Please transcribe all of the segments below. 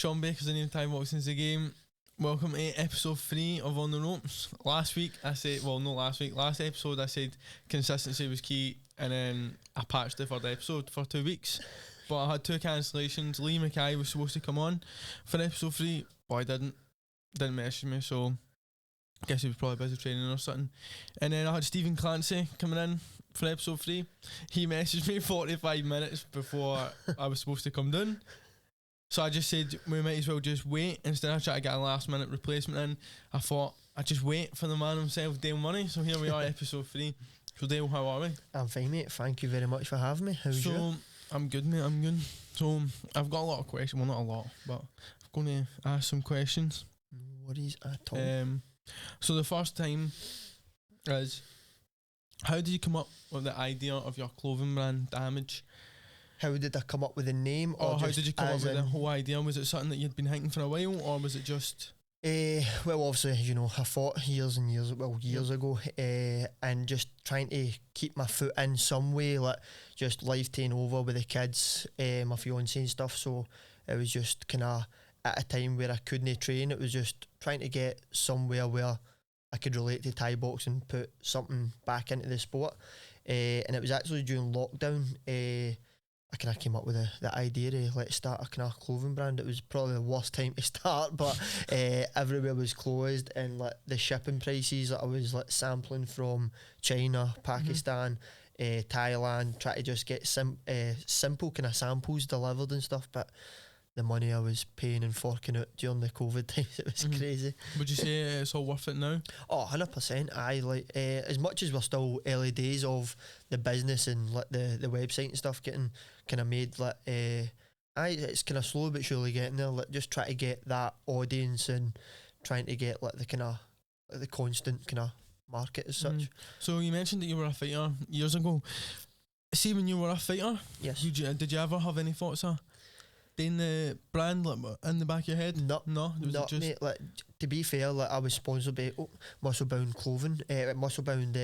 Sean Baker's the name of Time Boxing's the game. Welcome to episode 3 of On The Ropes. Last episode I said consistency was key, and then I patched the third episode for 2 weeks. But I had 2 cancellations. Lee Mackay was supposed to come on for episode 3, but I didn't message me, so I guess he was probably busy training or something. And then I had Stephen Clancy coming in for episode 3. He messaged me 45 minutes before I was supposed to come down. So I just said we might as well just wait. Instead of trying to get a last minute replacement in, I thought I'd just wait for the man himself, Dale Money. So here we are, episode 3. So Dale, how are we? I'm fine, mate. Thank you very much for having me. How's you? I'm good, mate, I'm good. So I've got a lot of questions, well not a lot, but I'm going to ask some questions. No worries at all. So the first time is, how did you come up with the idea of your clothing brand, Damej? How did I come up with the name? Or how did you come up with the whole idea? Was it something that you'd been thinking for a while, or was it just... Well, obviously, I fought years ago, and just trying to keep my foot in some way, like just life taking over with the kids, my fiancé and stuff. So it was just kind of at a time where I couldn't train. It was just trying to get somewhere where I could relate to Thai boxing, put something back into the sport. And it was actually during lockdown. I kind of came up with the idea to let's start a kind of clothing brand. It was probably the worst time to start, but everywhere was closed, and like the shipping prices that I was like sampling from China, Pakistan, Thailand, try to just get simple kind of samples delivered and stuff, but the money I was paying and forking out during the COVID times, it was crazy. Would you say it's all worth it now? Oh, 100%. I like as much as we're still early days of the business and like the website and stuff getting kind of made, like it's kind of slow but surely getting there. Like just try to get that audience and trying to get like the kind of like the constant kind of market as such. So you mentioned that you were a fighter years ago. See, when you were a fighter, yes, did you ever have any thoughts of in the brand like in the back of your head? No, mate. Like to be fair, like I was sponsored by Muscle Bound clothing. Muscle Bound.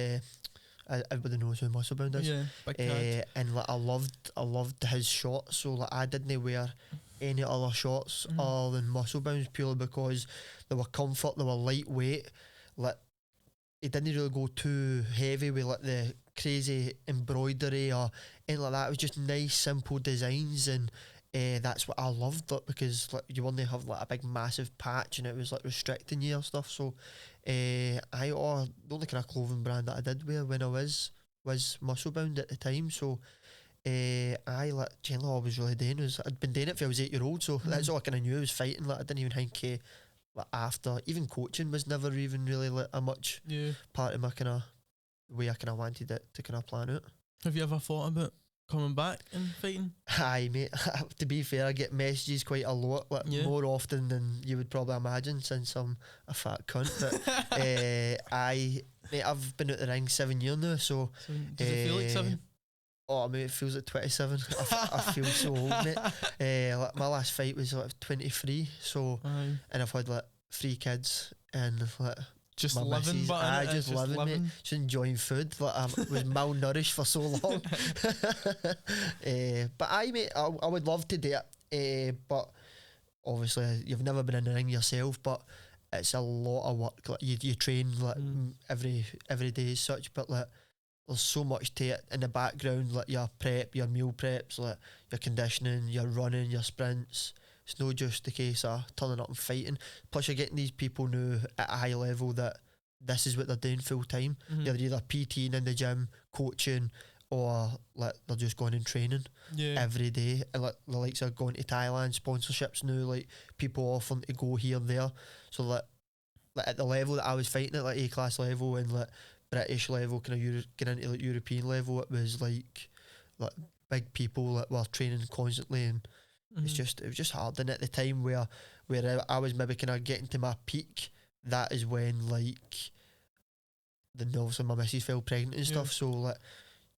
Everybody knows who Muscle Bound is. Yeah, big card. And like I loved his shorts. So like I didn't wear any other shorts other than Muscle Bounds purely because they were comfort. They were lightweight. Like it didn't really go too heavy with like the crazy embroidery or anything like that. It was just nice, simple designs and. That's what I loved, like, because like you only have like a big massive patch and it was like restricting you or stuff. So the only kind of clothing brand that I did wear when I was Muscle Bound at the time. So generally all I was really doing was I'd been doing it for I was 8 years old, so that's all I kind of knew. I was fighting. Like I didn't even think like after even coaching was never even really like a much part of my kind of way I kind of wanted it to kind of plan out. Have you ever thought about coming back and fighting? Aye, mate. To be fair, I get messages quite a lot, like more often than you would probably imagine, since I'm a fat cunt. But I've been at the ring 7 years now, so does it feel like 7? Oh, mate, it feels like 27. I feel so old, mate. Like my last fight was like 23, so and I've had like 3 kids and like. Just living, but just living, mate. Just enjoying food. Like I was malnourished for so long. But mate, I would love to do it. But obviously, you've never been in the ring yourself. But it's a lot of work. Like you train like every day as such. But like there's so much to it in the background. Like your prep, your meal preps, like your conditioning, your running, your sprints. It's not just the case of turning up and fighting. Plus you're getting these people now at a high level that this is what they're doing full time. They're either PTing in the gym, coaching, or like they're just going and training every day. And like the likes of going to Thailand, sponsorships now, like people offering to go here and there. So like at the level that I was fighting at, like A-class level and like British level, kind of getting into like European level, it was like big people that were training constantly, and it was just hard. And at the time where I was maybe kind of getting to my peak, that is when like obviously my missus fell pregnant and stuff. So like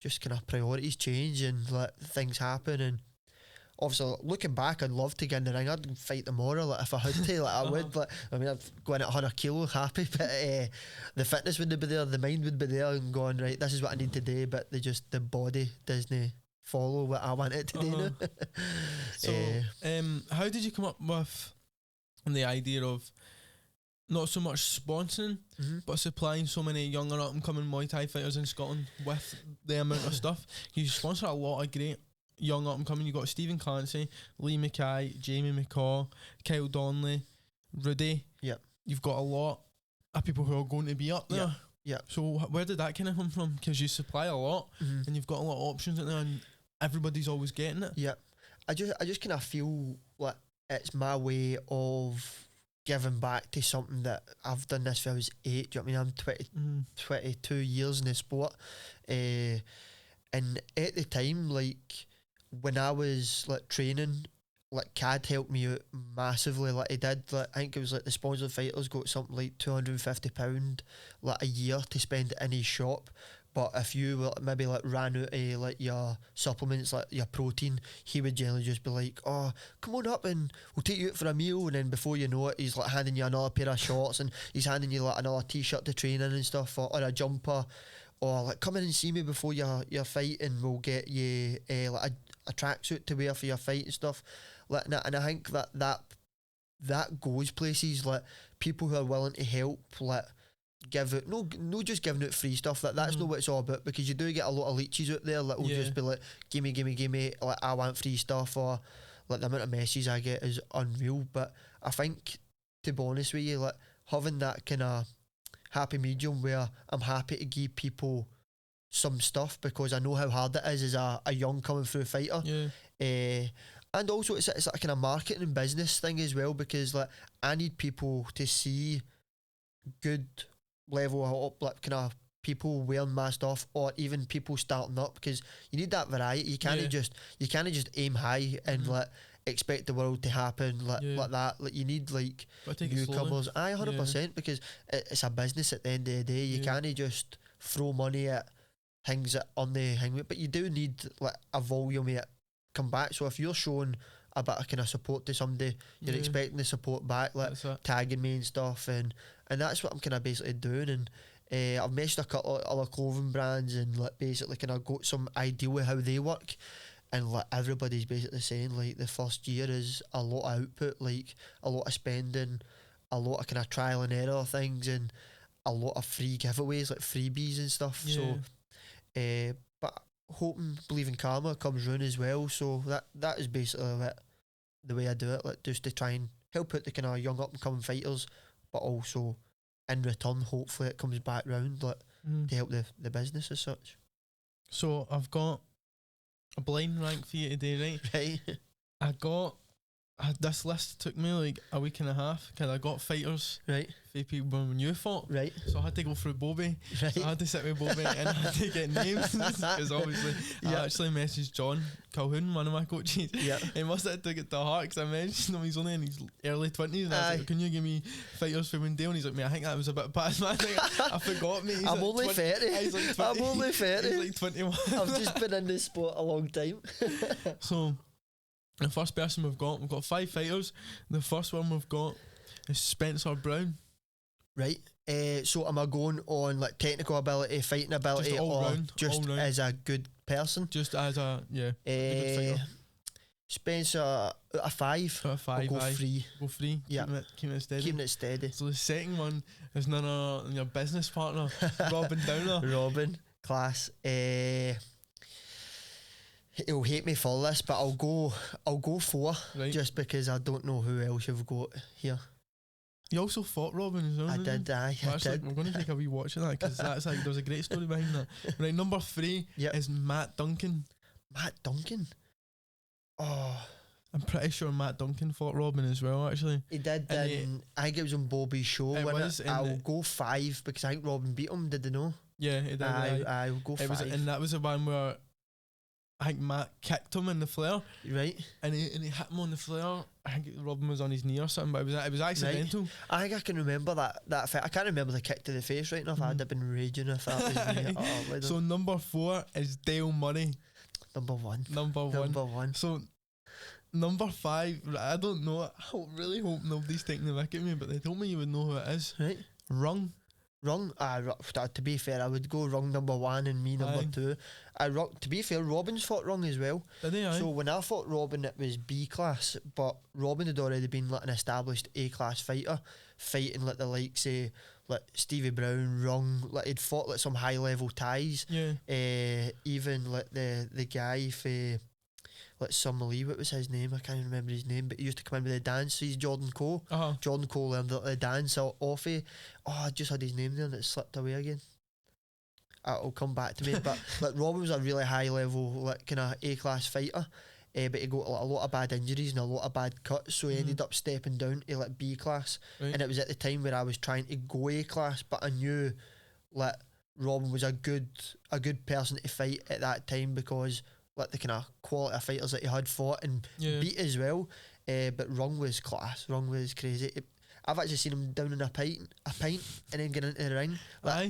just kind of priorities change and like things happen. And obviously looking back, I'd love to get in the ring. I'd fight tomorrow, like if I had to. Like I would. Like I mean, I'd go in at 100 kilo happy, but the fitness wouldn't be there, the mind would be there, and going right, this is what I need to do. But the body doesn't follow what I want it to do now. So, how did you come up with the idea of not so much sponsoring, but supplying so many younger up and coming Muay Thai fighters in Scotland with the amount of stuff? You sponsor a lot of great young up and coming. You got Stephen Clancy, Lee Mackay, Jamie McCaw, Kyle Donnelly, Rudy. Yep. You've got a lot of people who are going to be up there. Yeah. So where did that kind of come from? Because you supply a lot, and you've got a lot of options in there, and everybody's always getting it. Yeah. I just kind of feel like it's my way of giving back to something that I've done this since I was 8. Do you know what I mean? I'm 22 years in the sport. And at the time, like, when I was like training, like, CAD helped me out massively. Like, he did. Like, I think it was like the sponsored fighters got something like £250 like a year to spend in his shop. But if you maybe like ran out of like your supplements, like your protein, he would generally just be like, "Oh, come on up and we'll take you out for a meal." And then before you know it, he's like handing you another pair of shorts, and he's handing you like another t-shirt to train in and stuff, or a jumper, or like, come in and see me before your fight, and we'll get you like a tracksuit to wear for your fight and stuff. Like, and I think that goes places. Like, people who are willing to help, like, give it no just giving out free stuff. That's not what it's all about, because you do get a lot of leeches out there that will just be like, gimme, like, I want free stuff, or like the amount of messages I get is unreal. But I think, to be honest with you, like, having that kind of happy medium where I'm happy to give people some stuff, because I know how hard it is as a young coming through fighter. And also it's a kind of marketing and business thing as well, because like, I need people to see good level of like kind of people wearing my stuff, or even people starting up, because you need that variety. You can't just aim high and like expect the world to happen like that. Like, you need like newcomers. 100%, because it's a business at the end of the day. You can't just throw money at things that on the hang, but you do need like a volume of it come back. So if you're showing a bit of kind of support to somebody, you're expecting the support back, like tagging me and stuff, and that's what I'm kind of basically doing. And I've messaged a couple of other clothing brands and like basically kind of got some idea of how they work, and like everybody's basically saying like the first year is a lot of output, like a lot of spending, a lot of kind of trial and error things, and a lot of free giveaways, like freebies and stuff. So but hoping, believing karma comes round as well. So that is basically the way I do it, like, just to try and help out the kind of young up and coming fighters, but also in return, hopefully it comes back round, like, to help the business as such. So I've got a blind rank for you today, right? This list took me like a week and a half, because I got fighters for people when you fought, right? So I had to go through Bobby, so I had to sit with Bobby and I had to get names, because obviously I actually messaged John Calhoun, one of my coaches. He must have took it to heart, because I mentioned him, he's only in his early 20s, and I was like, can you give me fighters for Wendell? And he's like, mate, I think that was a bit past my thing. I forgot, mate. I'm only 30. He's like 20. I'm only 30. He's like 21. I've just been in this sport a long time. So the first person we've got 5 fighters. The first one we've got is Spencer Brown. Right. So am I going on like technical ability, fighting ability, just all or round, just all round. as a good person? Just as a a good fighter. Spencer, out of 5. Out of 5, I'll go 3. Go 3. Yeah. Keeping it steady. Keeping it steady. So the second one is none other than your business partner, Robin Downer. Robin, class. He'll hate me for this, but I'll go 4, just because I don't know who else you've got here. You also fought Robin as well. I did. I did. We're going to take a wee watch of that, because that's like, there's a great story behind that. Right, number 3 is Matt Duncan. Matt Duncan. Oh, I'm pretty sure Matt Duncan fought Robin as well, actually. He did. I think it was on Bobby's show. I'll go 5, because I think Robin beat him. Did they know? Yeah, he did. I'll go 5. And that was the one where I think Matt kicked him in the flare, right? And he hit him on the flare. I think Robin was on his knee or something, but it was accidental. Right. I think I can remember that fight. I can't remember the kick to the face right enough. I'd have been raging if that was me. So number 4 is Dale Murray. Number 1. Number one. So number 5, I don't know. I really hope nobody's taking the mick at me, but they told me you would know who it is. Right. Rung. Rung, to be fair, I would go Rung number 1 and me number 2. To be fair, Robin's fought Rung as well. Did he? Aye. So when I fought Robin, it was B class, but Robin had already been like an established A class fighter, fighting like the likes of like Stevie Brown, Rung. Like he'd fought like some high level ties. Yeah. Even like the guy for like Summerlee, what was his name? I can't even remember his name, but he used to come in with the dance. He's Jordan Cole. Jordan Cole learned the dance off of. I just had his name there and it slipped away again. It'll come back to me. But like Robin was a really high level, like kind of A class fighter. But he got like, a lot of bad injuries and a lot of bad cuts, so he ended up stepping down to like B class. Right. And it was at the time where I was trying to go A class, but I knew like Robin was a good person to fight at that time because like the kind of quality of fighters that he had fought and beat as well. But Rung was class. Rung was crazy. I've actually seen him down in a pint and then get into the ring. Like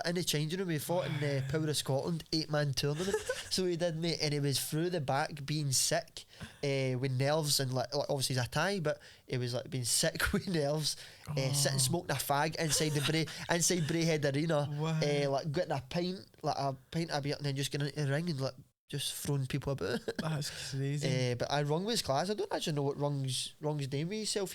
in the changing room. He fought in the Power of Scotland 8-man tournament. So he did, mate, and he was through the back being sick with nerves and like obviously he's a Thai, but he was like being sick with nerves, sitting smoking a fag inside inside Brayhead Arena, like getting a pint of beer and then just getting into the ring and like just throwing people about. That's crazy. But Rung was class. I don't actually know what Rung's name was himself.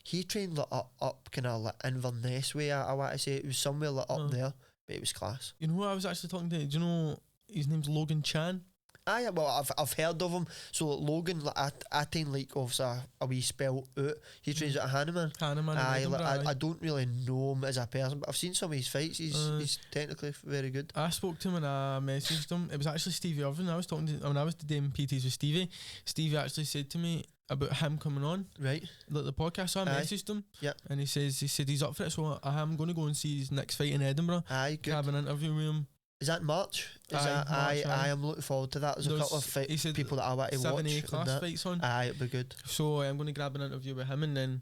He trained like up kind of like Inverness way. I want to say it was somewhere like up there, but it was class. You know who I was actually talking to? Do you know his name's Logan Chan? Yeah, well, I've heard of him. So Logan, like I train like obviously a wee spell out. He trains at Hanneman. I don't really know him as a person, but I've seen some of his fights. He's technically very good. I spoke to him and I messaged him. It was actually Stevie Irvin. I was talking to when I was doing PTs with Stevie. Stevie actually said to me about him coming on, right? Like the podcast. So I messaged him, and he said he's up for it. So I am going to go and see his next fight in Edinburgh. Good. Have an interview with him. Is that March? I am looking forward to that. There's a couple of people that I want to watch. 7A class fights on. It'll be good. So I'm going to grab an interview with him and then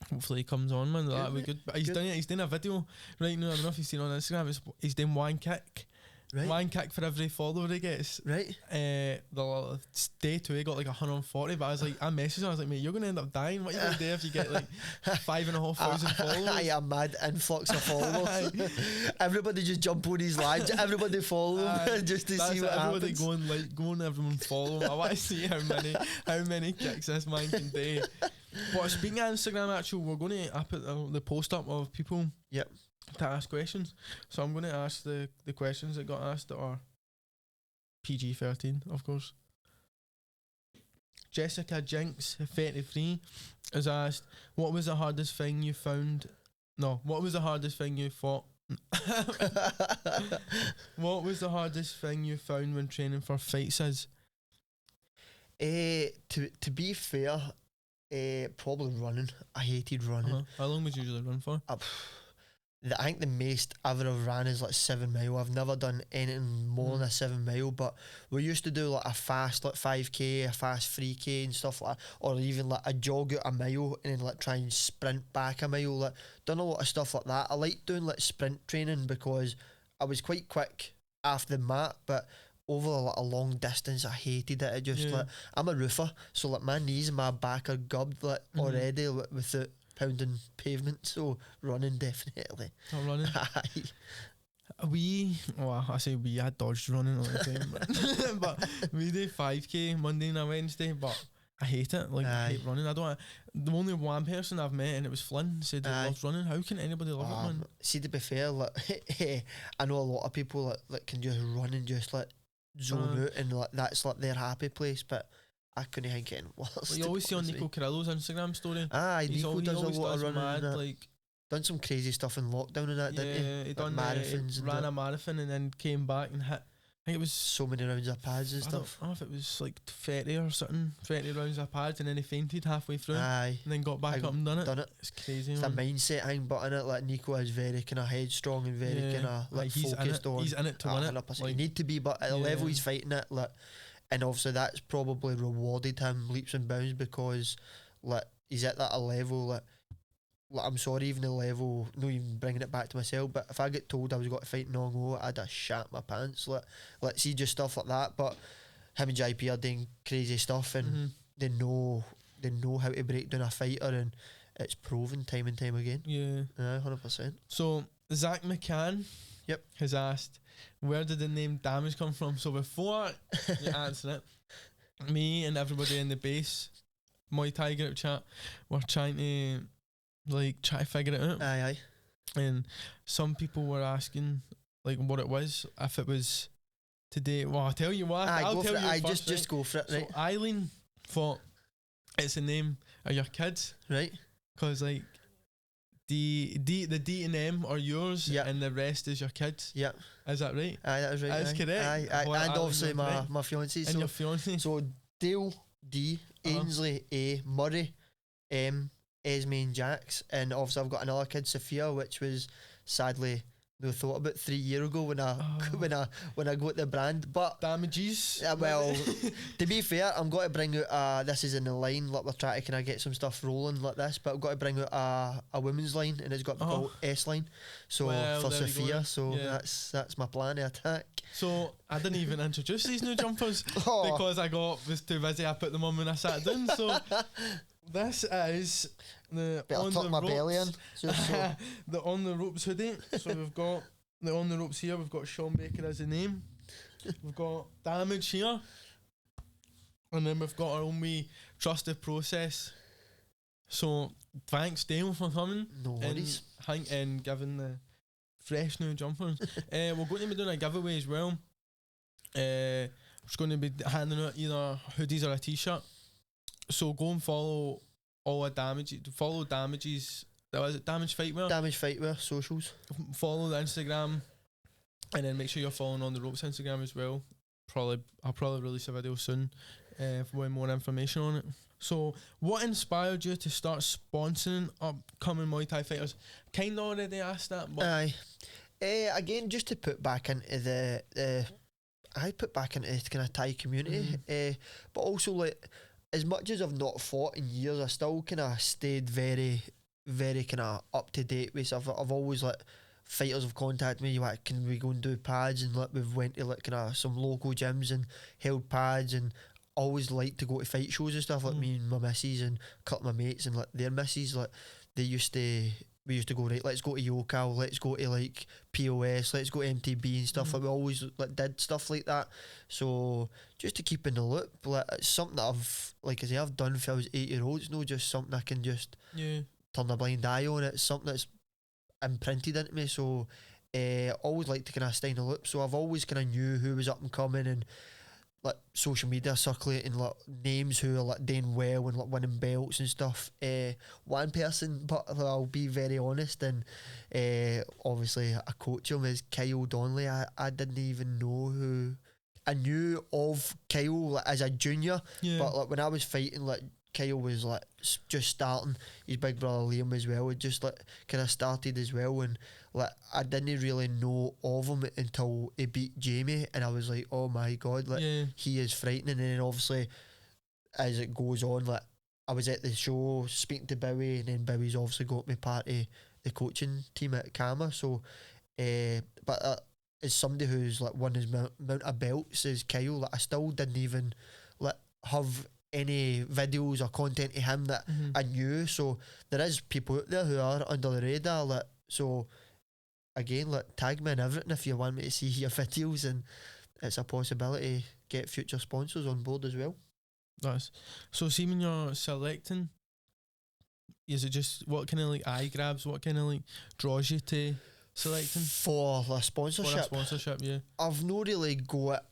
hopefully he comes on, man. That'll be good. But he's doing a video right now. I don't know if you've seen on Instagram. He's doing one kick. Right. One kick for every follower he gets. Right. The day 2 he got like 140, but I messaged him, I was like, mate, you're going to end up dying. What are you going to do if you get like 5,500 followers? A mad influx of followers. Everybody just jump on his live. Everybody follow him just to see what happens. Everybody go and everyone follow him. I want to see how many kicks this man can do. But speaking of Instagram, actually, we're going to put the post up of people. Yep. To ask questions, so I'm going to ask the questions that got asked that are PG-13, of course. Jessica Jinx 33 has asked, what was the hardest thing you found? No, what was the hardest thing you fought? What was the hardest thing you found when training for fights? To be fair, probably running. I hated running. How long would you usually run for? I think the most I've ever ran is like 7 mile. I've never done anything more than a 7 mile, but we used to do like a fast like 5k, a fast 3k and stuff like that, or even like a jog out a mile and then like try and sprint back a mile. Like done a lot of stuff like that. I like doing like sprint training because I was quite quick after the mat, but over like a long distance I hated it. It just like I'm a roofer, so like my knees and my back are gubbed like already without pounding pavement, so running definitely. Not running. I dodged running all the time, but we do 5k Monday and a Wednesday, but I hate it. Like I hate running. The only one person I've met, and it was Flynn, said he loves running. How can anybody love it, man? See, to be fair, like I know a lot of people that can just run and just like zone out, and like that's like their happy place, but I couldn't think anything worse. Well, you always see on Nico Carrillo's Instagram story. Nico does a lot of running. Like done some crazy stuff in lockdown and that, didn't he? He done marathons. He ran a marathon and then came back and hit. I think it was so many rounds of pads and stuff. I don't know if it was like 30 or something, 30 rounds of pads, and then he fainted halfway through. And then got back up and done it. It's crazy. It's a mindset thing, but in it, like Nico is very kind of headstrong and very kind of like focused on. He's in it to win it. Like, you need to be, but at the level he's fighting it, like. And obviously that's probably rewarded him leaps and bounds because like he's at that level like I'm sorry, even the level, not even bringing it back to myself, but if I get told I was going to fight Nongo, I'd have shat my pants. Like see just stuff like that. But him and JP are doing crazy stuff and they know how to break down a fighter, and it's proven time and time again. Yeah. 100%. So Zach McCann Yep. has asked, where did the name Damej come from? So before you answer it, me and everybody in the base Muay Thai group chat were trying to try to figure it out. Aye. And some people were asking what it was, if it was today. Well, I'll tell you what. I'll tell you first, just go for it, right? So Eileen thought it's the name of your kids, Right. because the D and M are yours, Yep. and the rest is your kids. Yep. Is that right? Aye, that was right. That's correct. Aye. Well, And Alan obviously was right. my fiancée. And your fiance. So Dale D, Ainsley A, Murray M, Esme and Jax, and obviously I've got another kid, Sophia, which was sadly no thought about 3 years ago when I when I got the brand. But Damages. well, to be fair, I'm going to bring out this is in the line, we're trying to kind of get some stuff rolling like this, but I've got to bring out a women's line, and it's got to be called S line. So for there we go Sophia, then. so Yeah. that's my plan of attack. So I didn't even introduce these new jumpers Oh. because I was too busy. I put them on when I sat down. So this is the Better On tuck The my Ropes. belly in. Just so. The On The Ropes hoodie. So we've got the On The Ropes here. We've got Sean Baker as the name. We've got Damage here. And then we've got our own wee trusted process. So thanks Dale for coming. No worries. And giving the fresh new jumpers. We're going to be doing a giveaway as well. I'm just going to be handing out either hoodies or a t-shirt. So go and follow all our Damage. Follow Damages. Was it Damage Fightwear? Damage Fightwear socials. Follow the Instagram, and then make sure you're following On The Ropes Instagram as well. I'll probably release a video soon with more information on it. So what inspired you to start sponsoring upcoming Muay Thai fighters? Kind of already asked that, but Aye. Again, just to put back into the kind of Thai community, but also as much as I've not fought in years, I still kind of stayed very, very kind of up to date with stuff. I've always fighters have contacted me, can we go and do pads, and we've went to kind of some local gyms and held pads, and always liked to go to fight shows and stuff. Me and my missus and a couple of my mates and their missus, we used to go, right, let's go to Yokow, let's go to POS, let's go to MTB and stuff. We always did stuff like that. So just to keep in the loop, it's something that I've done since I was 8 years old. It's not just something I can just turn a blind eye on. It's something that's imprinted into me. So always like to kind of stay in the loop. So I've always kind of knew who was up and coming, and social media circulating names who are doing well and winning belts and stuff. One person, but I'll be very honest, and obviously I coach him, is Kyle Donnelly. I didn't even know who. I knew of Kyle as a junior, but when I was fighting, Kyle was just starting. His big brother Liam as well had just kind of started as well, and I didn't really know of him until he beat Jamie, and I was like, oh my god, he is frightening. And then obviously as it goes on, I was at the show speaking to Bowie, and then Bowie's obviously got me part of the coaching team at Karma. So but as somebody who's won his amount of belts as Kyle, I still didn't even have any videos or content of him that I knew. So there is people out there who are under the radar. So again, tag me in everything if you want me to see your videos, and it's a possibility to get future sponsors on board as well. So see when you're selecting, is it just what kind of eye grabs, what kind of draws you to selecting for a sponsorship? For a sponsorship, yeah. I've not really got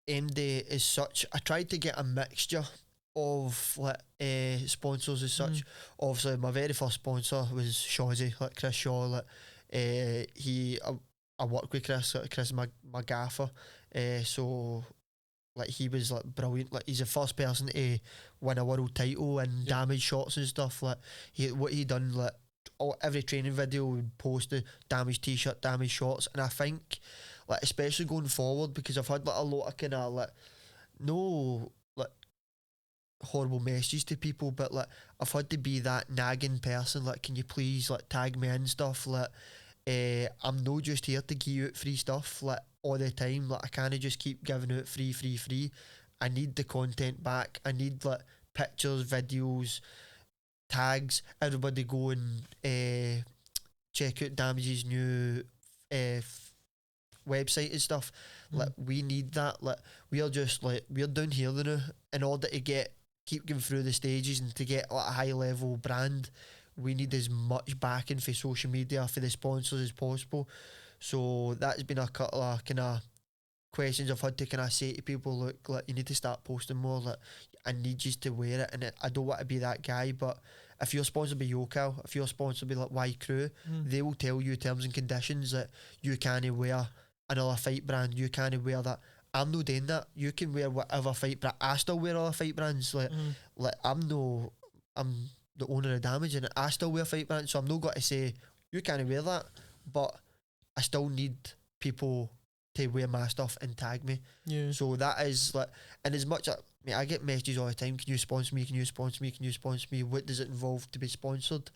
MD as such. I tried to get a mixture of sponsors as such. Obviously my very first sponsor was Shawsy, Chris Shaw. I work with Chris my gaffer, so he was brilliant. He's the first person to win a world title and damage shots and stuff. What he done, every training video would post the damage t-shirt, damage shots, and I think especially going forward, because I've had a lot of kind of no horrible messages to people, but I've had to be that nagging person, can you please tag me in stuff. I'm not just here to give you out free stuff all the time. I can't just keep giving out free. I need the content back. I need pictures, videos, tags, everybody go and check out Damage's new website and stuff. Like, we need that. Like, we are just like, we're down here now, in order to keep going through the stages and to get like a high level brand. We need as much backing for social media, for the sponsors as possible. So that's been a couple of kind of questions I've had to kind of say to people. Look, like, you need to start posting more. Like, I need you to wear it, and I don't want to be that guy, but if you're sponsored by Yocal, if you're sponsored by like Y Crew, they will tell you terms and conditions that you can't wear another fight brand, you can't wear that. I'm not doing that. You can wear whatever fight brand. I still wear other fight brands. Like I'm the owner of Damej, and I still wear fight brands, so I'm not going to say you can't wear that, but I still need people to wear my stuff and tag me. Yeah. So that is like, and as much I get messages all the time, can you sponsor me, can you sponsor me, can you sponsor me, what does it involve to be sponsored?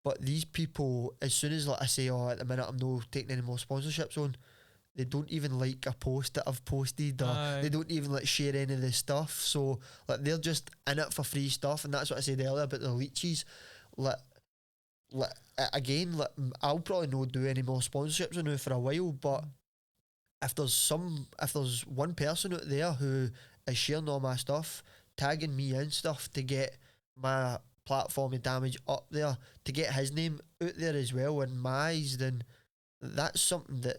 But these people, as soon as like I say, oh, at the minute I'm not taking any more sponsorships on, they don't even like a post that I've posted, or they don't even like share any of the stuff. So like, they're just in it for free stuff, and that's what I said earlier about the leeches. Like again, like, I'll probably not do any more sponsorships now for a while, but if there's one person out there who is sharing all my stuff, tagging me in stuff to get my platform and Damej up there, to get his name out there as well in my eyes, then that's something that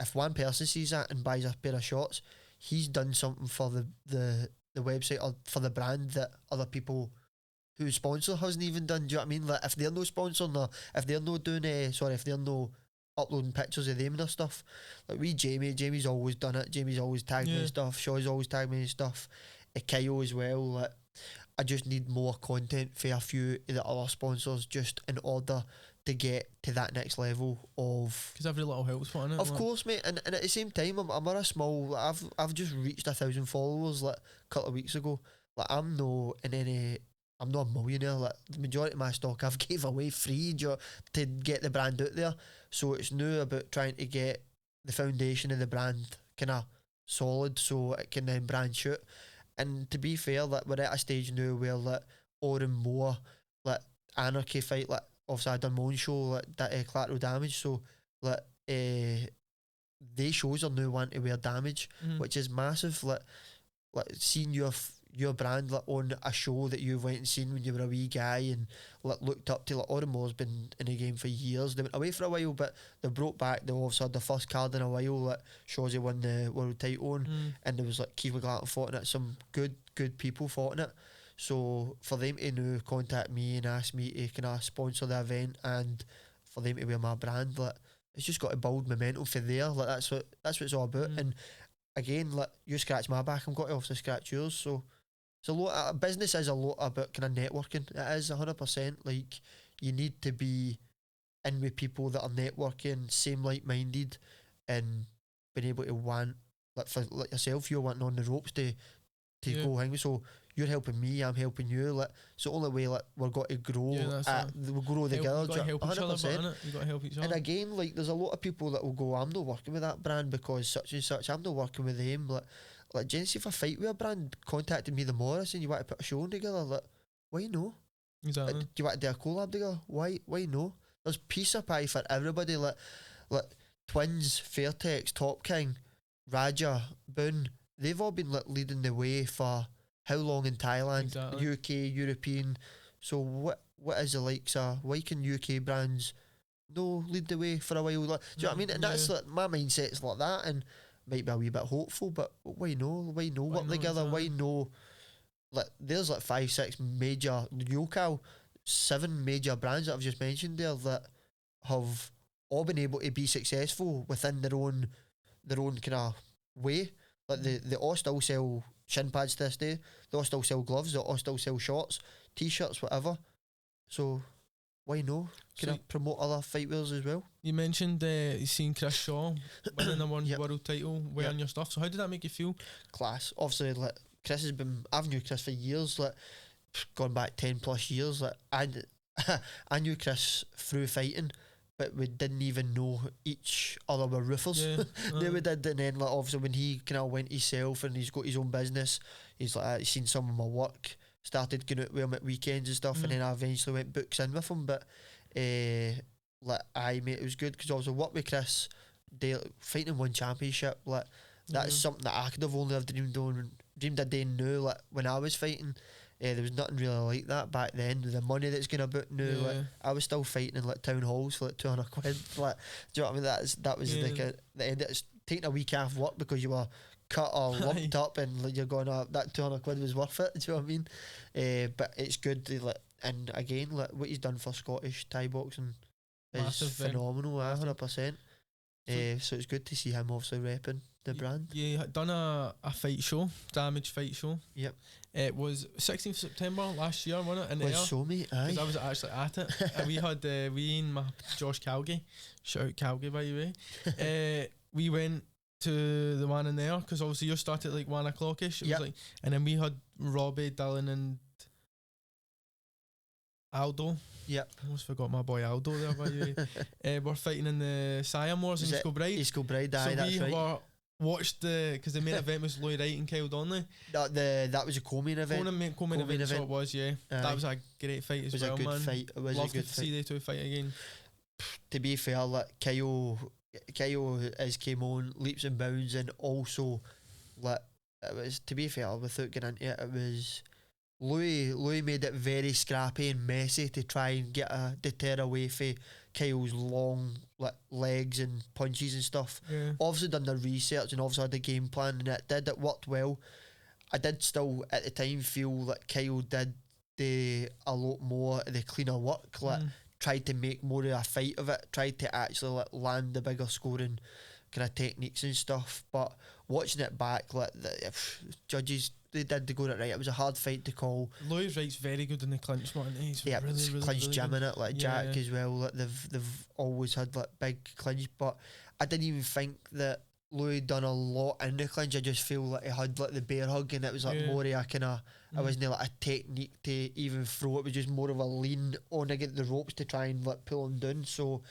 if one person sees that and buys a pair of shorts, he's done something for the website or for the brand that other people who sponsor hasn't even done. Do you know what I mean? Like, if they're no sponsoring, or if they're no doing if they're no uploading pictures of them and their stuff, like Jamie's always done it. Jamie's always tagged me and stuff. Shaw's always tagged me and stuff. Kyle as well. Like, I just need more content for a few of the other sponsors, just in order to get to that next level of, because every little helps, isn't it? Of course, mate. And at the same time, I'm at a small. Like, I've just reached 1,000 followers like a couple of weeks ago. Like, I'm not a millionaire. Like, the majority of my stock I've gave away free to get the brand out there. So it's now about trying to get the foundation of the brand kind of solid, so it can then branch out. And to be fair, like, we're at a stage now where like Oren Moore, like Anarchy Fight, like obviously I done my own show, like that Collateral Damage. So like they shows are now wanting to wear Damage, which is massive. Like seeing your brand like on a show that you went and seen when you were a wee guy and like looked up to. Like, Oren Moore's been in the game for years. They went away for a while, but they broke back. They also had the first card in a while. Like, Shawzy won the world title on, and there was like Keith McGlatton fought in it. Some good people fought in it. So for them to now contact me and ask me to kind of sponsor the event, and for them to wear my brand, like, it's just got to build momentum for there. Like, that's what it's all about. And again, like, you scratch my back, I'm going to also scratch yours. So it's a lot. Business is a lot about kind of networking. It is 100%. Like, you need to be in with people that are networking, same like-minded, and being able to want, like, for like yourself, you're wanting on the ropes to go hang. So you're helping me, I'm helping you. Like, it's the only way, like, we're going to grow. We'll grow together. You got to help each other, innit? You got to help each other. And again, like, there's a lot of people that will go, I'm not working with that brand because such and such. I'm not working with them. Like Jency for Fightwear brand contacted me the morning saying, you want to put a show on together? Like, why no? Exactly. Do you want to do a collab together? Why no? There's piece of pie for everybody. Like Twins, Fairtex, Top King, Raja, Boone, they've all been like leading the way for how long in Thailand, exactly. UK, European. So what is the likes of, why can UK brands no lead the way for a while? Like, do you know what I mean? And that's like, my mindset's like that, and might be a wee bit hopeful, but why no? Why work together? Why no? Like, there's like 5-6 major Yocal, 7 major brands that I've just mentioned there that have all been able to be successful within their own kind of way. Like, they all still sell shin pads to this day. They all still sell gloves. They all still sell shorts, t-shirts, whatever. So why no? Can I promote other fightwears as well? You mentioned you seen Chris Shaw winning the world title wearing your stuff. So how did that make you feel? Class. Obviously, like, I've knew Chris for years, like, gone back 10 plus years. Like, I knew Chris through fighting, but we didn't even know each other were roofers. Then we did, and then like, obviously when he kind of went himself and he's got his own business, he's like, he's seen some of my work, started going out with him at weekends and stuff, and then I eventually went books in with him. But like, aye, mate, it was good because I was work with Chris, fighting in one championship. Like, that's something that I could have only have dreamed a day new. Like, when I was fighting, there was nothing really like that back then. The money that's going about now, like, I was still fighting in like town halls for like 200 quid. Like, do you know what I mean? That was like the end. It's taking a week off work because you were cut or lumped up, and like, you're going, that 200 quid was worth it. Do you know what I mean? But it's good to, like, and again, like, what he's done for Scottish Thai boxing is phenomenal. 100%. So it's good to see him obviously repping the brand. You had done a fight show, Damej fight show. Yep. It was 16th September last year, wasn't it? In the air. So, mate, aye. Because I was actually at it. And we had we and my Josh Calgie, shout out Calgie by the way. We went to the one in there because obviously you started at like 1 o'clock-ish. It was like, and then we had Robbie, Dylan, and Aldo. Yep. I almost forgot my boy Aldo there by the way. We're fighting in the Siam Wars in East Kilbride. East Kilbride, aye, so that's right. Watched because the main event was Lloyd Wright and Kyle Donnelly. That was a co-main event. Co-main event. So it was, yeah. That was a great fight as well, man. It was a good fight. It was Love a good to fight. see they two fight again. To be fair, like, Kyle has came on leaps and bounds, and also, like, it was, to be fair, without getting into it, it was Louis made it very scrappy and messy to try and get a deter away for Kyle's long, like, legs and punches and stuff. Obviously done the research and obviously had the game plan, and it worked well. I did still at the time feel that Kyle did a lot more of the cleaner work, like, tried to make more of a fight of it, tried to actually, like, land the bigger scoring kind of techniques and stuff. But watching it back, like, the judges, they did go it right. It was a hard fight to call. Lloyd Wright's very good in the clinch, man. He's really clinch really gym in it, like Jack as well. Like, they've always had, like, big clinch, but I didn't even think that Lloyd done a lot in the clinch. I just feel like he had, like, the bear hug, and it was like more of a kind of, it wasn't like a technique to even throw. It was just more of a lean on against the ropes to try and, like, pull him down. So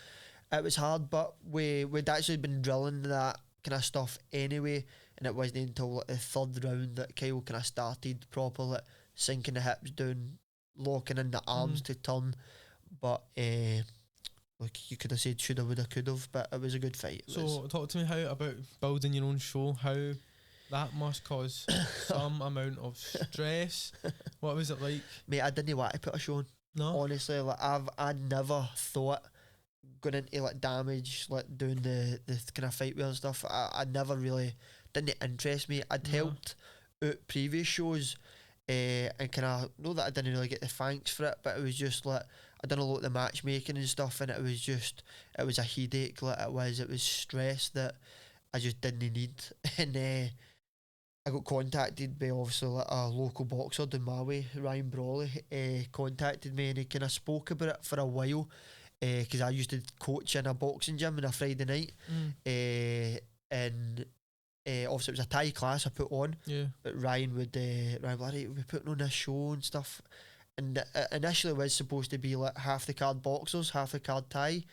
it was hard, but we'd actually been drilling that kind of stuff anyway, and it wasn't until, like, the third round that Kyle kind of started proper, like, sinking the hips down, locking in the arms to turn. But like, you could have said shoulda, woulda, could have, but it was a good fight. So talk to me about building your own show, how that must cause some amount of stress. What was it like? Mate, I didn't want to put a show on. No? Honestly, like, I never thought going into, like, Damage, like, doing the kind of Fightwear and stuff, I never really, didn't interest me. I'd helped out previous shows, and kind of know that I didn't really get the thanks for it, but it was just like, I done a lot of the matchmaking and stuff, and it was a headache. Like, it was stress that I just didn't need. And I got contacted by, obviously, like, a local boxer down my way, Ryan Brawley, contacted me, and he kind of spoke about it for a while, because I used to coach in a boxing gym on a Friday night, and obviously it was a Thai class I put on, but Ryan would like, we're putting on this show and stuff, and initially it was supposed to be like half the card boxers, half the card Thai,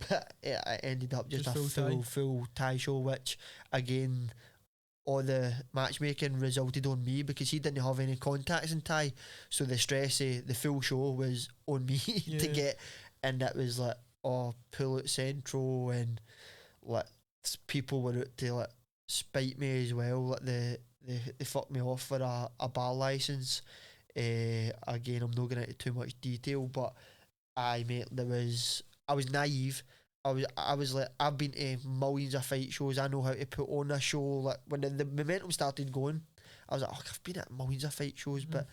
but it ended up just a full Thai show, which again, all the matchmaking resulted on me because he didn't have any contacts in Thai, so the stress of the full show was on me to get, and it was like, pull out central, and like, people were out to, like, spite me as well. Like, they fucked me off for a bar license. Again, I'm not going into too much detail, but I was naive. I was like, I've been to millions of fight shows. I know how to put on a show. Like, when the momentum started going, I was like, I've been at millions of fight shows, but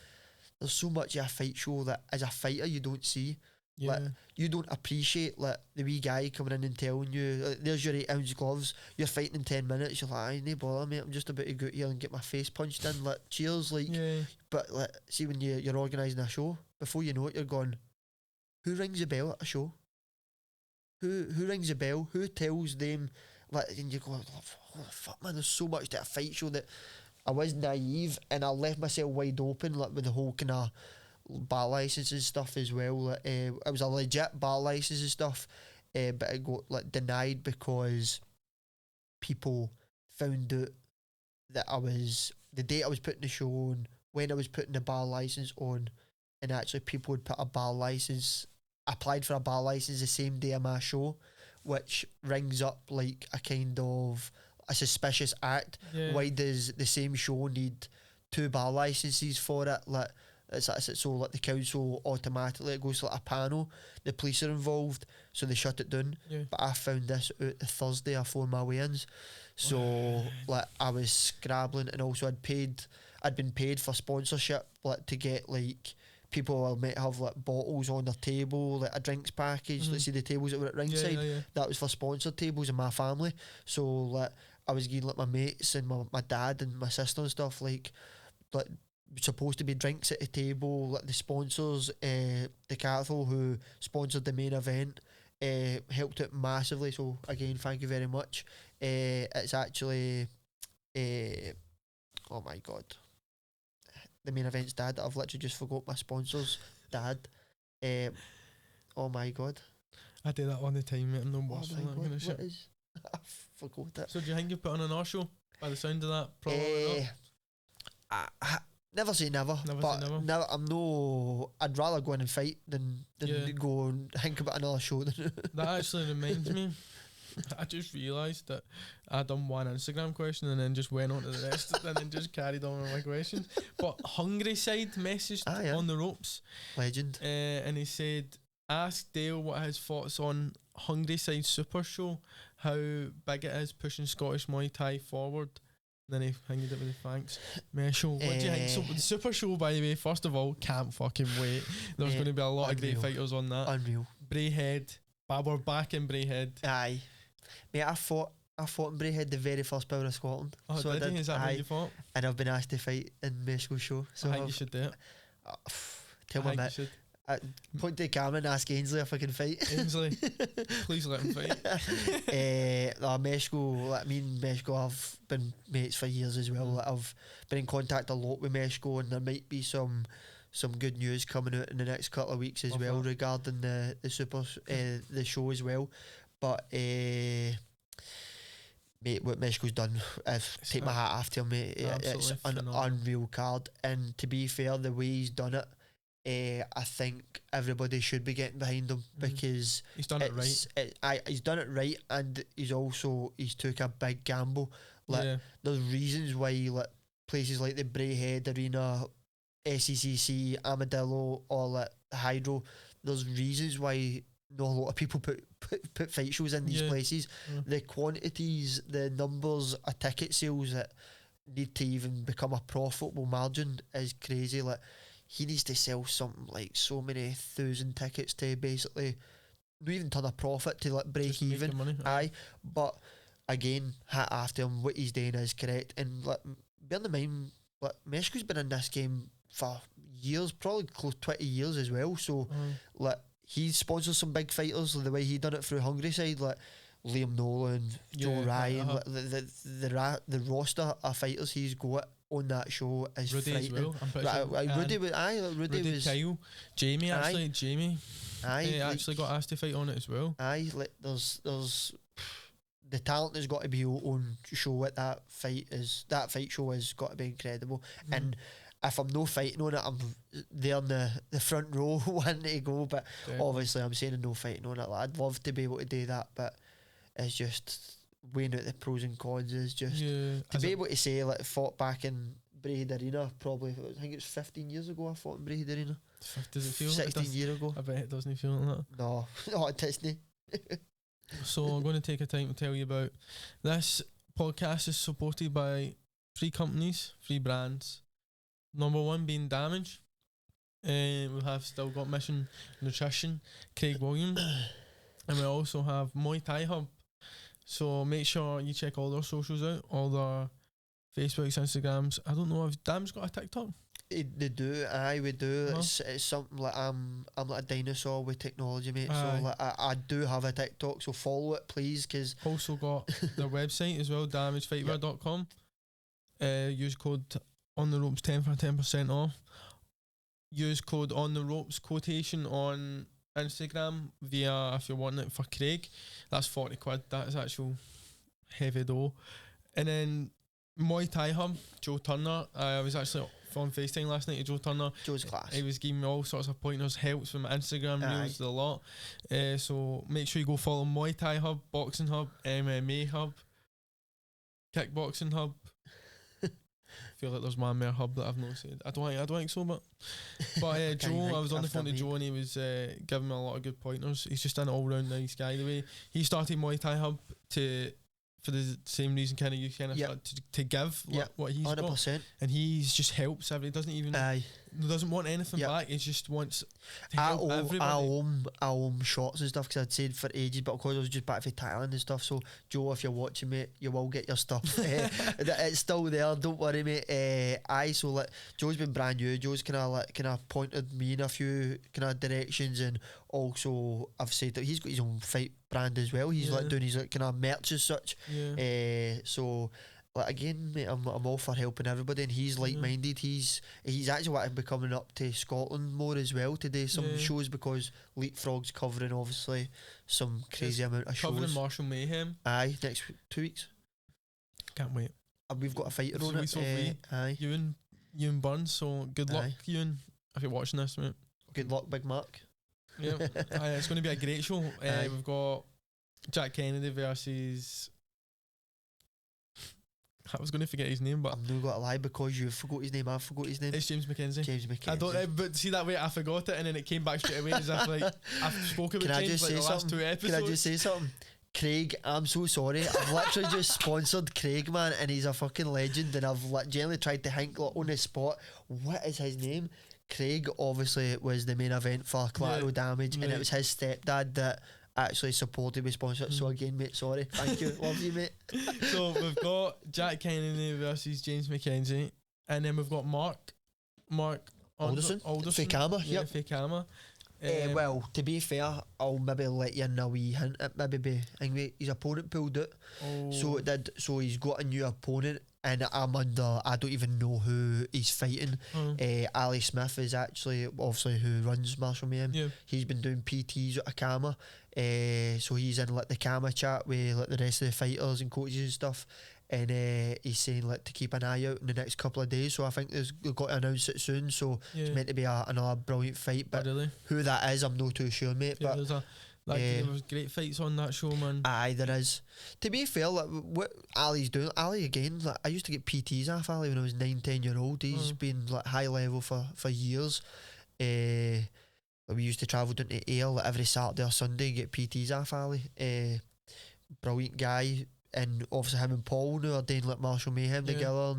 there's so much of a fight show that as a fighter you don't see. Like, you don't appreciate, like, the wee guy coming in and telling you, like, there's your 8-ounce gloves, you're fighting in 10 minutes, you're like, no bother, mate, I'm just about to go out here and get my face punched in, like, cheers, like, but, like, see, when you're organising a show, before you know it, you're going, who rings a bell at a show? Who rings a bell? Who tells them, like, and you go, oh, fuck, man, there's so much to a fight show that I was naive, and I left myself wide open, like, with the whole kind of bar license and stuff as well. It was a legit bar license and stuff, but it got, like, denied because people found out that the date I was putting the show on when I was putting the bar license on, and actually people would applied for a bar license the same day of my show, which rings up like a kind of a suspicious act. Yeah. Why does the same show need 2 bar licenses for it? Like, it's so like the council automatically, it goes to like a panel, the police are involved, so they shut it down. Yeah. But I found this out the Thursday after my weigh-ins, so like I was scrabbling, and also I'd been paid for sponsorship, like to get like people might have like bottles on their table, like a drinks package. Let's see the tables that were at ringside. That was for sponsored tables in my family. So like I was getting like my mates and my dad and my sister and stuff like supposed to be drinks at the table. Like the sponsors, Decathlon, who sponsored the main event, helped it massively. So again, thank you very much. It's actually, oh my god, the main event's dad. I've literally just forgot my sponsor's dad. Oh my god, I do that all the time, mate. I'm no worse oh my for that god, kind of shit. what is? I forgot it. So do you think you've put on another show by the sound of that? Probably not. Never say never, but never. I'd rather go in and fight than go and think about another show. That actually reminds me, I just realised that I done one Instagram question and then just went on to the rest and then just carried on with my questions. But Hungry Side messaged on the ropes. Legend. And he said, ask Dale what his thoughts on Hungry Side Super Show, how big it is pushing Scottish Muay Thai forward. Then he hanged it with the thanks. Mesho, what do you think? So the Super Show, by the way, first of all, can't fucking wait. There's going to be a lot of great fighters on that. Unreal. Brayhead, we're back in Brayhead. Aye, mate, I fought in Brayhead the very first Power of Scotland. Oh, so did you? Is that where you fought? And I've been asked to fight in Mesco's show. So I think you should do it. Tell my mate. Point to the camera and ask Ainsley if I can fight. Ainsley, please let him fight. Mesco, like me and Mesco have been mates for years as well. Like, I've been in contact a lot with Mesco, and there might be some good news coming out in the next couple of weeks as well regarding the the show as well. But mate, what Mesco's done, take my hat off to him, mate. It's an unreal card, and to be fair, the way he's done it, I think everybody should be getting behind him because he's done it right. He's done it right, and he's took a big gamble. Like there's reasons why like places like the Brayhead Arena, SECC, Armadillo, or like Hydro, there's reasons why not a lot of people put fight shows in these places. The quantities, the numbers of ticket sales that need to even become a profitable margin is crazy. Like he needs to sell something like so many 1,000 tickets to basically not even turn a profit to like break just even. Money. Aye, but again, hat after him. What he's doing is correct, and like bear in mind, like Mesco's been in this game for years, probably close to 20 years as well. So like he sponsors some big fighters, like, the way he done it through Hungry Side, like Liam Nolan, Joe Ryan, like, the roster of fighters he's got on that show is Rudy frightening. as well. Rudy was Kyle, Jamie actually, Jamie. He actually got asked to fight on it as well. Aye, like there's the talent has got to be on show at that fight show has got to be incredible. And if I'm no fighting on it, I'm there in the front row wanting to go. But obviously, I'm saying no fighting on it. Like, I'd love to be able to do that, but it's just weighing out the pros and cons. Is just to be able to say like fought back in Brayhead Arena. Probably I think it was 15 years ago. I fought in Brayhead Arena. Does it feel 16 years ago? I bet it doesn't feel like that. No, it doesn't. So I'm going to take a time to tell you about this podcast is supported by 3 companies, 3 brands. Number 1 being Damej. We have still got Mission Nutrition, Craig Williams, and we also have Muay Thai Hub. So make sure you check all their socials out, all their Facebooks, Instagrams. I don't know if Dam's got a TikTok. They do, aye, we do. It's something like I'm like a dinosaur with technology, mate. Aye. So like I do have a TikTok, so follow it, please. Cause also got their website as well, damagefightwear.com. Use code OnTheRopes 10 for 10% off. Use code OnTheRopes quotation on Instagram via if you're wanting it for Craig. That's 40 quid. That's actual heavy dough. And then Muay Thai Hub, Joe Turner. I was actually on FaceTime last night to Joe Turner. Joe's class. He was giving me all sorts of pointers, helps with my Instagram reels, a lot. So make sure you go follow Muay Thai Hub, Boxing Hub, MMA Hub, Kickboxing Hub. Feel like there's one more hub that I've not said. I don't think so, but Joe, I was on the phone to Joe and he was giving me a lot of good pointers. He's just an all round nice guy. The way he started Muay Thai Hub for the same reason kind of you kind of started to give what he's 100%. Got, and he's just helps everybody. Doesn't even doesn't want anything back. He just wants to help everybody. I own shorts and stuff because I'd said for ages, but of course I was just back from Thailand and stuff. So Joe, if you're watching, mate, you will get your stuff. It's still there. Don't worry, mate. So like Joe's been brand new. Joe's kind of pointed me in a few kind of directions, and also I've said that he's got his own fight brand as well. He's like doing his like kind of merch as such. So. Like again, mate, I'm all for helping everybody, and he's like-minded. He's actually wanted to be coming up to Scotland more as well to do some shows because Leapfrog's covering obviously some crazy amount of shows. Covering Martial Mayhem. Aye, next 2 weeks. Can't wait. We've got a fighter on it. Aye. Ewan Burns. So good luck, Ewan, if you're watching this, mate. Good luck, Big Mark. Yeah, it's going to be a great show. We've got Jack Kennedy versus. I was going to forget his name, but I'm not going to lie because you forgot his name. I forgot his name. It's James McKenzie. James McKenzie. I don't, but see that way I forgot it, and then it came back straight away as if like I've spoken with James like the last 2 episodes. Can I just say something? Craig, I'm so sorry. I've literally just sponsored Craig, man, and he's a fucking legend. And I've generally tried to think like, on the spot, what is his name? Craig obviously was the main event for Collateral Damage, and it was his stepdad that actually supported with sponsorship. So again, mate, sorry. Thank you. Love you, mate. So we've got Jack Kennedy versus James McKenzie, and then we've got Mark Alderson. Fakama. Yeah, Fakama. Well, to be fair, I'll maybe let you in a wee hint. It maybe be anyway, his opponent pulled out. So it did. So he's got a new opponent, and I don't even know who he's fighting. Ali Smith is actually obviously who runs Martial Mayhem. He's been doing PTs at Akama. So he's in like the Kama chat with like the rest of the fighters and coaches and stuff. And he's saying like to keep an eye out in the next couple of days. So I think they've got to announce it soon. So it's meant to be another brilliant fight. But who that is, I'm not too sure, mate. But there was great fights on that show, man. Aye, there is. To be fair, like what Ali's doing, Ali again. Like I used to get PTs off Ali when I was 9-10 year old. He's been like high level for years. We used to travel down to Ayr like every Saturday or Sunday and get PTs off Ali. Brilliant guy. And obviously him and Paul now are doing like Martial Mayhem together.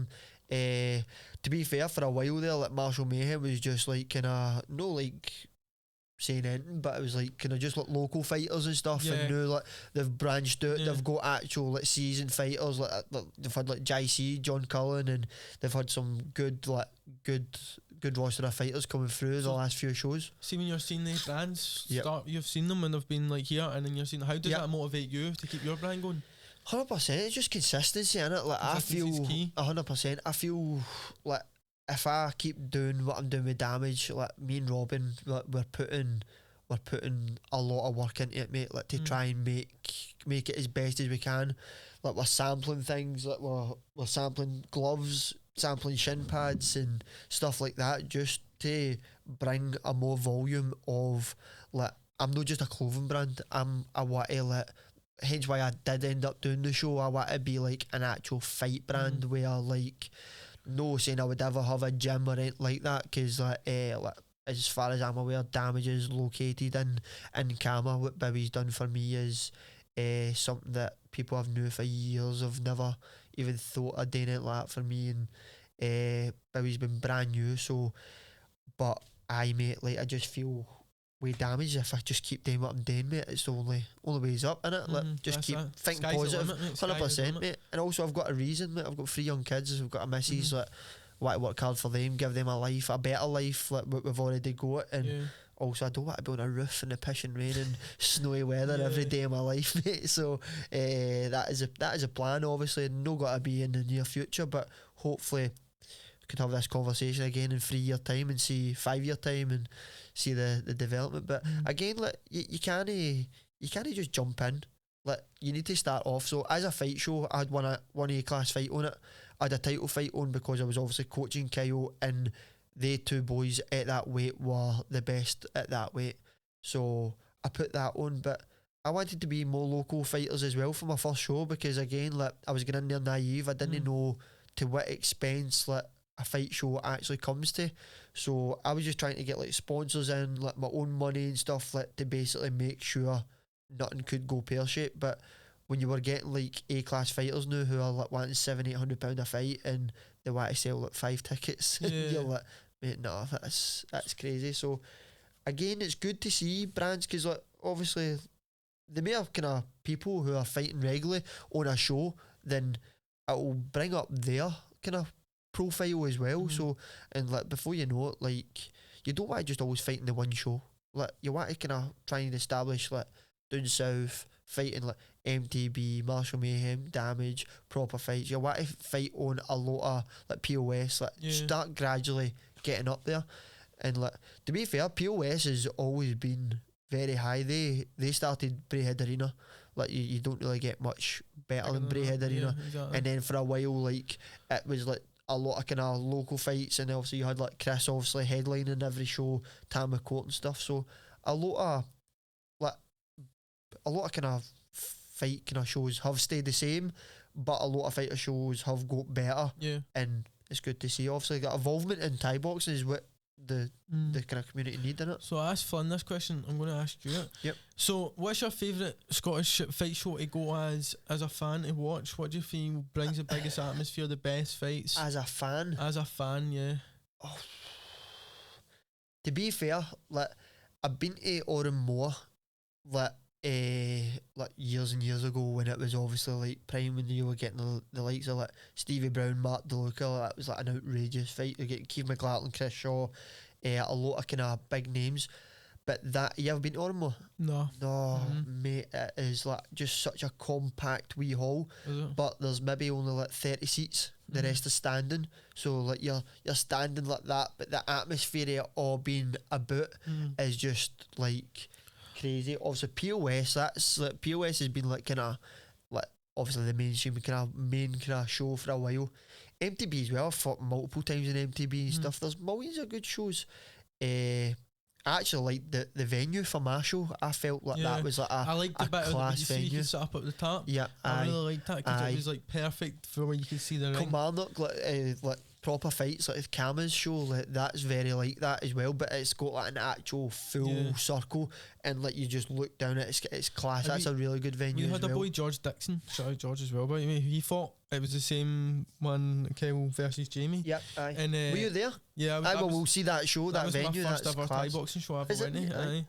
And to be fair, for a while there, like Martial Mayhem was just like kind of no like saying anything, but it was like kind of just like local fighters and stuff. And now like they've branched out. They've got actual like seasoned fighters. Like they've had like JC, John Cullen, and they've had some good roster of fighters coming through the last few shows. See, when you're seeing the brands start, you've seen them when they've been like here, and then you're seeing how does that motivate you to keep your brand going? 100%. It's just consistency, innit? Like I feel 100%. I feel like if I keep doing what I'm doing with Damej, like me and Robin, like we're putting a lot of work into it, mate. Like to try and make it as best as we can. Like we're sampling things, like we're sampling gloves, sampling shin pads and stuff like that, just to bring a more volume of like I'm not just a clothing brand. I want to like. Hence why I did end up doing the show. I want to be like an actual fight brand where like no saying I would ever have a gym or anything like that, because like as far as I'm aware, Damej is located in Kama. What Bibby's done for me is something that people have knew for years. I've never even thought of doing it like that for me, and Bibby's been brand new. So but mate, like I just feel with Damej, if I just keep doing what I'm doing, mate, it's the only ways up, innit? Like just keep thinking positive, 100%, mate. And also I've got a reason, mate. I've got 3 young kids, I've got a missus, like want to work hard for them, give them a better life like what we've already got. And also I don't want to be on a roof in the pissing rain and snowy weather every day of my life, mate. So that is a plan, obviously. Not got to be in the near future, but hopefully could have this conversation again in 3 year time and see 5 year time and see the development. But again, like you can't just jump in. Like you need to start off. So as a fight show, I had one A class fight on it. I had a title fight on because I was obviously coaching Kyle, and they two boys at that weight were the best at that weight. So I put that on, but I wanted to be more local fighters as well for my first show, because again, like, I was getting in there naive. I didn't know to what expense like a fight show actually comes to. So I was just trying to get like sponsors in, like my own money and stuff, like to basically make sure nothing could go pear-shaped. But when you were getting like A-class fighters now who are like wanting £700-800 a fight, and they want to sell like 5 tickets, you're like, mate, no, that's crazy. So again, it's good to see brands, because like obviously the more kind of people who are fighting regularly on a show, then it will bring up their kind of profile as well. So, and like before you know it, like, you don't want to just always fight in the one show. Like, you want to kind of try and establish, like, down south, fighting like MTB, Martial Mayhem, Damage, proper fights. You want to fight on a lot of like POS, like start gradually getting up there. And like, to be fair, POS has always been very high. They started Brayhead Arena. Like, you don't really get much better than Brayhead Arena. Exactly. And then for a while, like, it was like a lot of kind of local fights, and obviously you had like Chris obviously headlining every show, Tam McCourt and stuff. So a lot of kind of fight kind of shows have stayed the same, but a lot of fighter shows have got better. Yeah. And it's good to see. Obviously, that involvement in Thai boxing is what the kind of community need in it. So I asked Flynn this question. I'm going to ask you it. Yep. So, what's your favourite Scottish fight show to go as a fan to watch? What do you feel brings the biggest atmosphere, the best fights? As a fan, yeah. Oh, to be fair, like, I've been to Oran Moor, like years and years ago, when it was obviously like prime, when you were getting the likes of like Stevie Brown, Mark DeLuca. That was like an outrageous fight. You're getting Keith McLaughlin, Chris Shaw, a lot of kind of big names. But that, you ever been to Ormo? No. Mate, it is like just such a compact wee hall. But there's maybe only like 30 seats. The rest is standing. So like you're standing like that, but the atmosphere of all being about is just like crazy. Obviously POS, that's like, POS has been like kind of like obviously the mainstream main kind of show for a while. MTB as well. I've fought multiple times in MTB and stuff. There's millions of good shows. I actually like the venue for Marshall. I felt like that was like I liked the bit class of venue. you could sit up at the top. Yeah, I really liked that because it was like perfect for where you could see the ring. Kilmarnock, like proper fights, like Kama's show, like that's very like that as well. But it's got like an actual full circle, and like you just look down at it's class. That's a really good venue. We had a boy George Dixon. Shout out George as well. But he fought. It was the same one, Kyle versus Jamie. Yep, aye. And were you there? Yeah, we'll see that show, that venue. That was my that's first ever Thai class. boxing show I ever Is went it? to. Aye.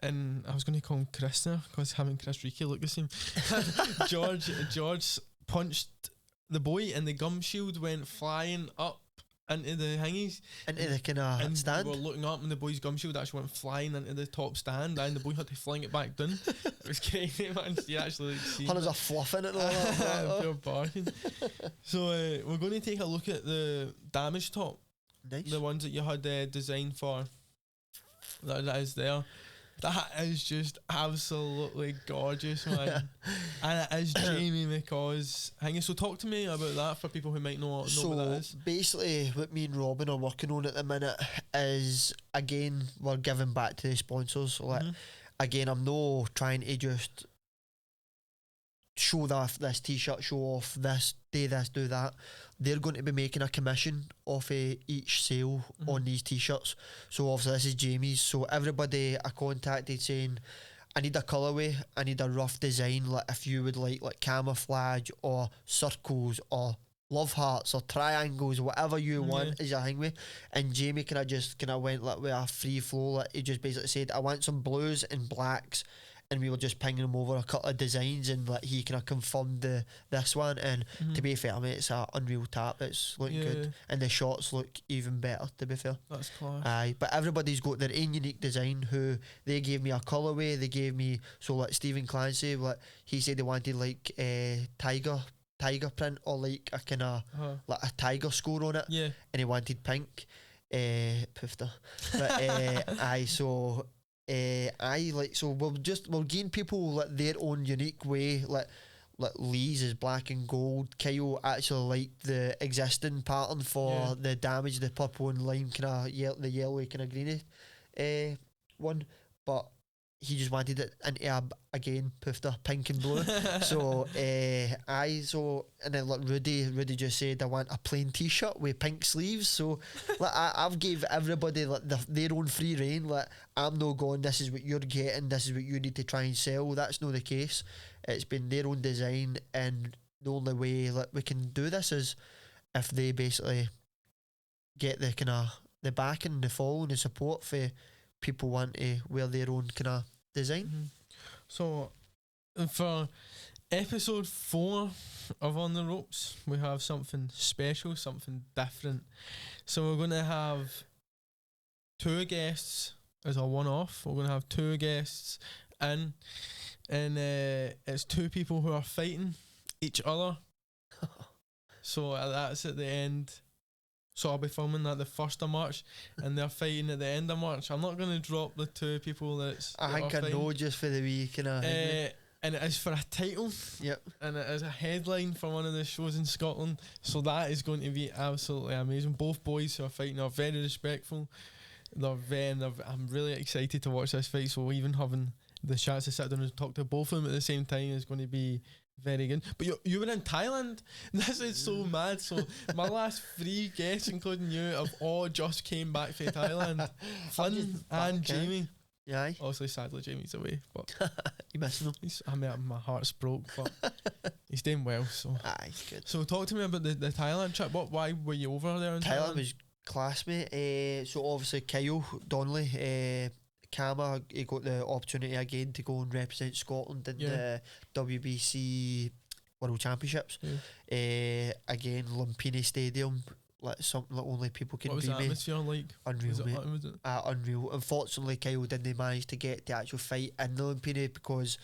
And I was going to call him Chris there because him and Chris Reekie look the same. George punched the boy, and the gum shield went flying up into the hingies, into the kind of stand. We were looking up, and the boy's gum shield actually went flying into the top stand, and the boy had to fling it back down. It was crazy, man. You actually see Hundreds of fluff in it and all that. Pure bargain. So we're going to take a look at the Damej top. Nice. The ones that you had designed for. That is there. That is just absolutely gorgeous, man. And it is Jamie McCaw's hanging. So talk to me about that for people who might know what that is. Basically, what me and Robin are working on at the minute is, again, we're giving back to the sponsors. Like, again, I'm not trying to just show this t-shirt, show off this, do this, do that. They're going to be making a commission off each sale on these t-shirts. So obviously this is Jamie's. So everybody I contacted saying, I need a colourway, I need a rough design, like if you would like camouflage or circles or love hearts or triangles, whatever you want is your thing with. And Jamie kind of went like with a free flow. Like, he just basically said, I want some blues and blacks, and we were just pinging him over a couple of designs, and like he kind of confirmed this one. And to be fair, mate, it's an unreal tap. It's looking good, and the shots look even better, to be fair. That's class. Aye, but everybody's got their own unique design. Who they gave me a colourway, they gave me, so like Stephen Clancy, like he said they wanted like tiger print or like a kind of like a tiger score on it, and he wanted pink. Poofter. But aye, so so we'll gain people like their own unique way, like like Lee's is black and gold. Kyle actually liked the existing pattern for the Damej, the purple and lime kind of the yellow kind of greeny one, but he just wanted it into again poofed pink and blue. So and then like Rudy just said, I want a plain t-shirt with pink sleeves. So like I've gave everybody like their own free reign. Like I'm no going, this is what you're getting, this is what you need to try and sell. That's not the case. It's been their own design, and the only way like we can do this is if they basically get the kind of the backing, the following, the support for people want to wear their own kind of design. So for episode 4 of On The Ropes, we have something special, something different. So we're going to have 2 guests as a one-off. We're going to have 2 guests in, and it's 2 people who are fighting each other. So that's at the end. So I'll be filming that the 1st of March, and they're fighting at the end of March. I'm not going to drop the 2 people I think I know, just for the week, kind of. And it is for a title. Yep. And it is a headline for one of the shows in Scotland. So that is going to be absolutely amazing. Both boys who are fighting are very respectful. I'm really excited to watch this fight. So even having the chance to sit down and talk to both of them at the same time is going to be very good. But you were in Thailand. This is so mad. So my last 3 guests, including you, have all just came back from Thailand. Flynn and Jamie. Yeah. Obviously, sadly, Jamie's away, but you missing him? My heart's broke, but he's doing well. So he's good. So talk to me about the Thailand trip. Why were you over there in Thailand? Thailand was class, mate. So obviously Kyle Donnelly, Kama, he got the opportunity again to go and represent Scotland in the WBC World Championships. Again, Lumpini Stadium, like something that only people can dream of. What was the atmosphere like? Unreal, mate. Unreal. Unfortunately, Kyle didn't manage to get the actual fight in the Lumpini because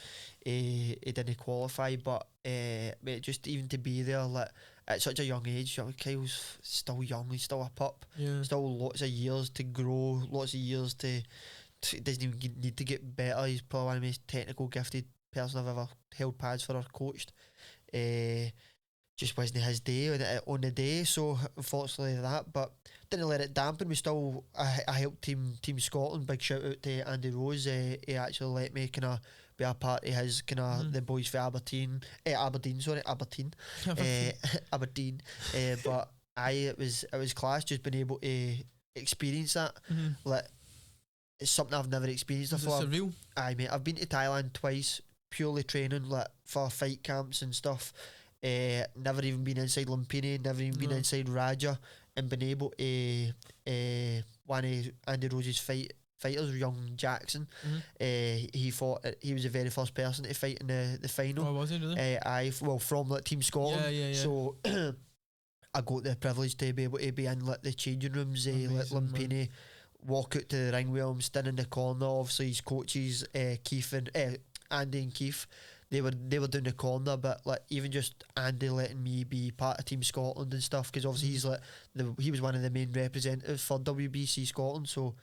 he didn't qualify. But mate, just even to be there, like at such a young age, Kyle's still young. He's still a pup. Still lots of years to grow. Lots of years to. Doesn't even need to get better. He's probably one of the most technical, gifted person I've ever held pads for or coached. Just wasn't his day on the day, so unfortunately that. But didn't let it dampen. We still, I helped Team Scotland. Big shout out to Andy Rose. He actually let me kind of be a part of his kind of the boys for Aberdeen. Aberdeen. But it was class just being able to experience that. Like. It's something I've never experienced before. Is it surreal? Aye, mate. I've been to Thailand twice, purely training, like for fight camps and stuff. Never even been inside Lumpini, never even been inside Raja, and been able to one of Andy Rose's fighters, young Jackson. He fought. He was the very first person to fight in the final. Oh, was he really? From like Team Scotland. Yeah. So I got the privilege to be able to be in like the changing rooms, like Lumpini. Man. Walk out to the ring with him, stand in the corner. Obviously his coaches, Keith and Andy and Keith, they were doing the corner, but like even just Andy letting me be part of Team Scotland and stuff, because obviously he's like he was one of the main representatives for WBC Scotland. So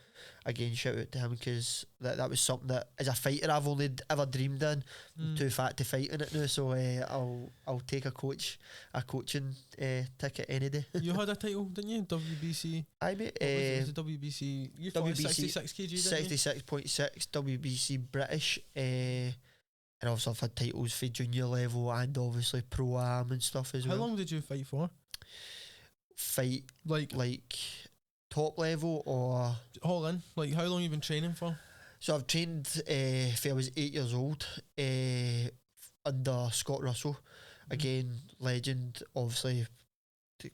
again, shout out to him, because that was something that as a fighter I've only ever dreamed in. I'm too fat to fight in it now, so I'll take a coaching ticket any day. You had a title, didn't you? WBC. I mate. Was it WBC? You fought 66 kg, 66.6 WBC British. And obviously I've had titles for junior level and obviously pro-am and stuff as well. How long did you fight for? Like top level or all in? Like how long you been training for? So I've trained for I was 8 years old under Scott Russell. Again, legend, obviously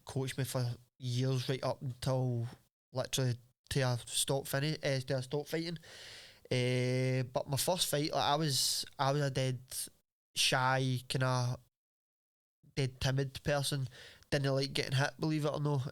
coached me for years right up until literally to I stop fighting. But my first fight, like, I was a dead shy, kind of dead timid person. Didn't like getting hit, believe it or not.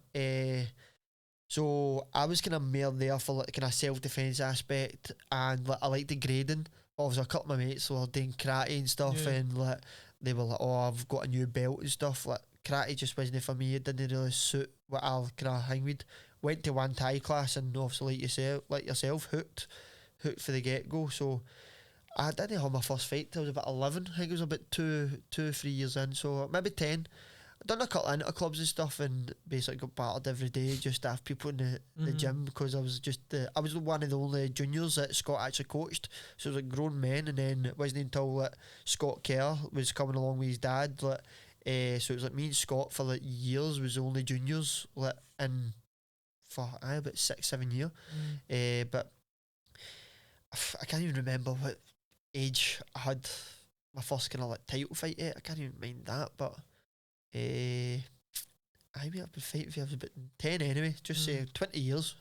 So I was kind of more there for like kind of self-defense aspect, and like I like the grading. Obviously, a couple of my mates were doing karate and stuff, and like they were like, "Oh, I've got a new belt and stuff." Like karate just wasn't for me. It didn't really suit what I kind of hang with. Went to one Thai class, and obviously, like yourself, hooked for the get-go. So I didn't have my first fight till I was about 11. I think it was about 3 years in, so maybe 10. I done a couple of interclubs and stuff, and basically got battered every day just to have people in the gym, because I was I was one of the only juniors that Scott actually coached. So it was like grown men, and then it wasn't until like Scott Kerr was coming along with his dad, like so it was like me and Scott for like years was the only juniors like in for about 6-7 years. But I can't even remember what age I had my first kind of like title fight yet. I can't even mind that, but I mean I've been fighting for I was about 10 anyway. Just say 20 years.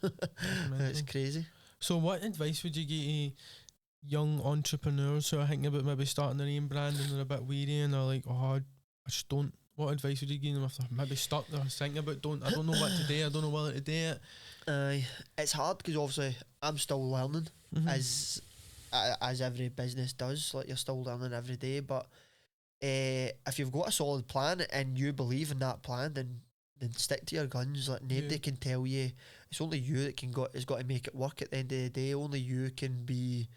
It's crazy. So what advice would you give to young entrepreneurs who are thinking about maybe starting their own brand and they're a bit weary and they're like, oh, I just don't. What advice would you give them if they're maybe stuck? They're thinking about I don't know what to do. I don't know whether to do it. It's hard because obviously I'm still learning as every business does. Like you're still learning every day, but if you've got a solid plan and you believe in that plan, then stick to your guns. Like nobody can tell you. It's only you that has got to make it work. At the end of the day, only you can be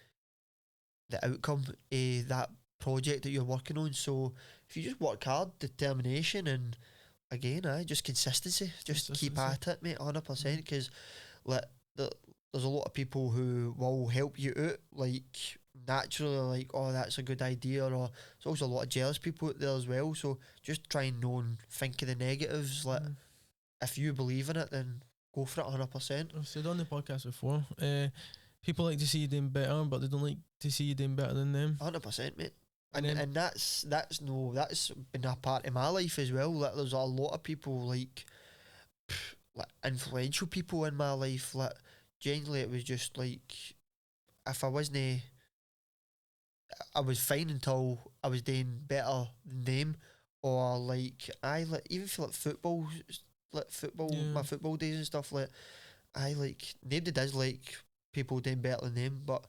the outcome of that project that you're working on. So if you just work hard, determination, and again, just consistency, keep at it, mate, 100%. Because like there's a lot of people who will help you out, like naturally, like, oh, that's a good idea, or there's also a lot of jealous people out there as well. So just try and think of the negatives. Like if you believe in it, then go for it 100%. I've said on the podcast before, people like to see you doing better, but they don't like to see you doing better than them. 100%, mate. And that's been a part of my life as well. Like there's a lot of people like influential people in my life. Like generally, it was just like if I wasn't, I was fine until I was doing better than them, or like even for football, my football days and stuff. Like nobody does like people doing better than them, but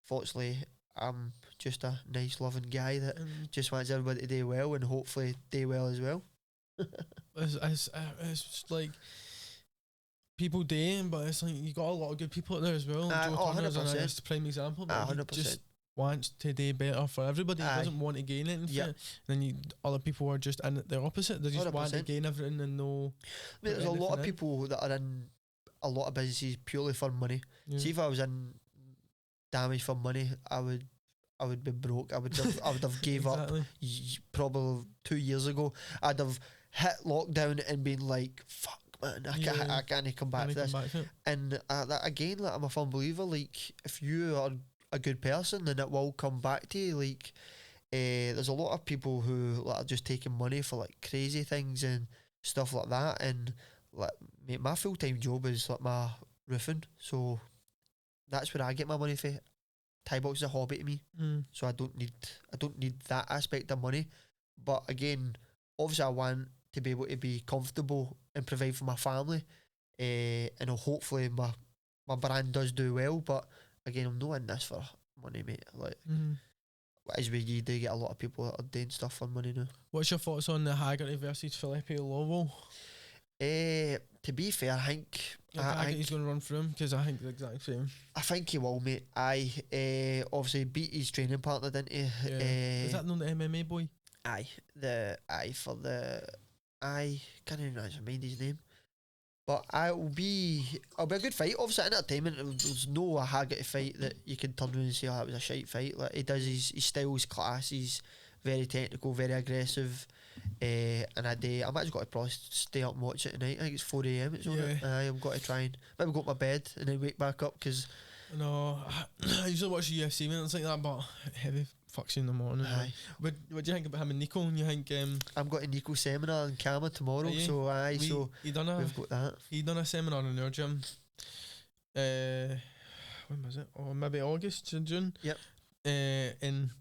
fortunately, I'm just a nice, loving guy that just wants everybody to do well and hopefully do well as well. It's like people doing, but it's like you got a lot of good people out there as well. Joe Turner's a nice prime example. But 100%. He just wants to do better for everybody. He doesn't want to gain anything. Yep. And then other people are just in the opposite. They just 100%. Want to gain everything and know. There's a lot of people that are in a lot of businesses purely for money. See, if I was in Damej for money, I would be broke. I would have gave up probably 2 years ago. I'd have hit lockdown and been like, fuck man, I can't come back to this. And that again, like, I'm a firm believer, like if you are a good person, then it will come back to you. Like there's a lot of people who like are just taking money for like crazy things and stuff like that, and like mate, my full-time job is like my roofing, so that's where I get my money for. Thai box is a hobby to me, so I don't need that aspect of money. But again, obviously I want to be able to be comfortable and provide for my family, and hopefully my brand does do well. But again, I'm not in this for money, mate. Like as you do get a lot of people that are doing stuff for money now. What's your thoughts on the Haggerty versus Felipe Lobo? To be fair, I think he's going to run through him, because I think the exact same. I think he will, mate. Obviously beat his training partner, didn't he? Is that not the MMA boy? I can't even mind his name. But it'll be a good fight. Obviously, entertainment. There's no Haggerty fight that you can turn around and say, oh, that was a shite fight. Like he does his style's class. He's very technical, very aggressive. And I'm actually got to probably stay up and watch it tonight. I think it's 4 a.m. It's on it. I've got to try and maybe go to my bed and then wake back up, because no, I usually watch the UFC when it's like that, but heavy fucks you in the morning. What do you think about him and Nico? And you think I'm got a Nico seminar in Kama tomorrow, so we've got that. He done a seminar in our gym. When was it? Or maybe August, June. Yep. And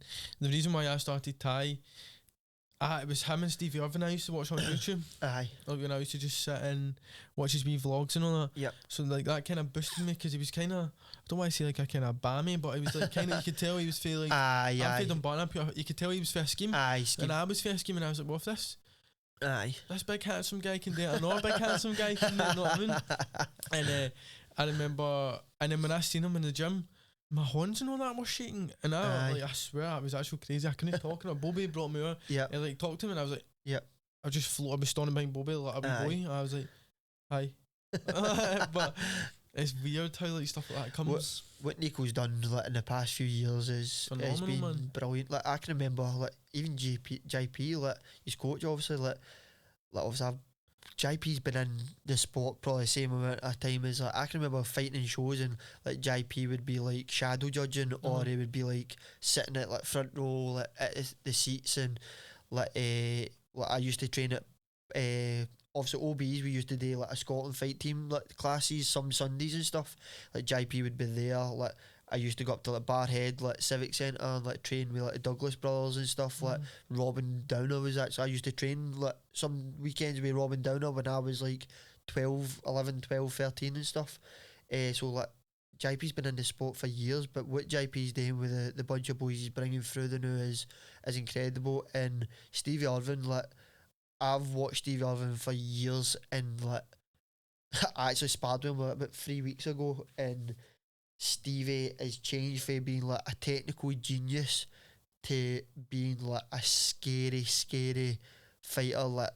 the reason why I started Thai, it was him and Stevie Irvin I used to watch on YouTube. Like when I used to just sit and watch his wee vlogs and all that. Yep. So like that kind of boosted me, because he was kind of, I don't want to say like a kind of bammy, but he was like kind of, you could tell he was feeling like, you could tell he was for a scheme. And I was for a scheme, and I was like, what if this big handsome guy can do it, and not a big handsome guy can do it, you know what I mean? And I remember, and then when I seen him in the gym, my hands and all that were shaking, and Aye. I swear it was actually crazy. I couldn't talk. And Bobby brought me over. Yeah. He like talked to me, and I was like, Yep. I just floated. I was standing behind Bobby like a wee Aye. boy. And I was like, hi. But it's weird how like stuff like that comes. What Nico's done like in the past few years is Phenomenal, it's been man. brilliant. Like I can remember like even JP like his coach obviously like obviously JP's been in the sport probably the same amount of time as like I can remember fighting in shows and like JP would be like shadow judging or he would be like sitting at like front row like at the seats and like I used to train at obviously OBs we used to do like a Scotland fight team like classes some Sundays and stuff like JP would be there like I used to go up to like Barhead like Civic Centre and like train with like the Douglas brothers and stuff like Robin Downer was actually I used to train like some weekends with Robin Downer when I was like 11, 12, 13 and stuff so like JP's been in the sport for years but what JP's doing with the bunch of boys he's bringing through the new is incredible and Stevie Irvin like I've watched Stevie Irvin for years and like I actually sparred with him like, about 3 weeks ago and Stevie has changed from being like a technical genius to being like a scary fighter like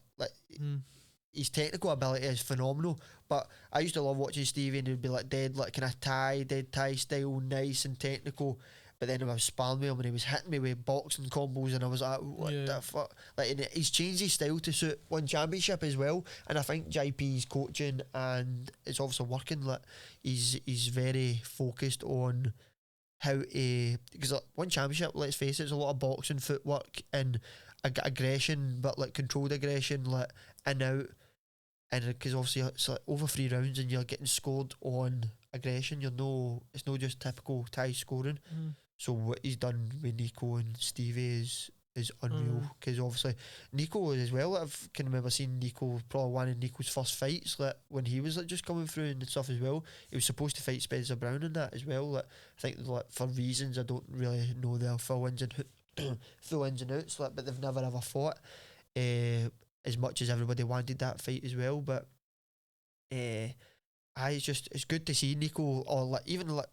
his technical ability is phenomenal but I used to love watching Stevie and he'd be like dead kind of dead Thai style nice and technical but then I was sparring with him and he was hitting me with boxing combos and I was like what the fuck like and he's changed his style to suit one championship as well and I think JP's coaching and it's obviously working like he's very focused on how to because like, one championship let's face it it's a lot of boxing footwork and aggression but like controlled aggression like in out and because obviously it's like over 3 rounds and you're getting scored on aggression it's no just typical Thai scoring so what he's done with Nico and Stevie is unreal because obviously Nico as well I can remember seeing Nico probably one of Nico's first fights like when he was like just coming through and stuff as well he was supposed to fight Spencer Brown in that as well like I think like for reasons I don't really know their full ins and outs like but they've never ever fought as much as everybody wanted that fight as well but it's good to see Nico or like even like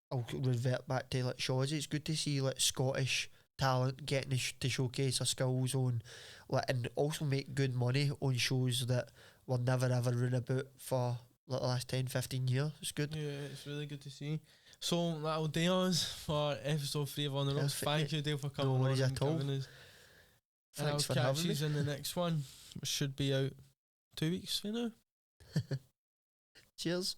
I'll revert back to like Shawsy it's good to see like Scottish talent getting to showcase their skills on like and also make good money on shows that will never ever run about for like the last 10-15 years it's good it's really good to see so that'll do us for episode 3 of On The Ropes thank you Dale for coming on and giving us thanks for having having me in the next one which should be out 2 weeks from now cheers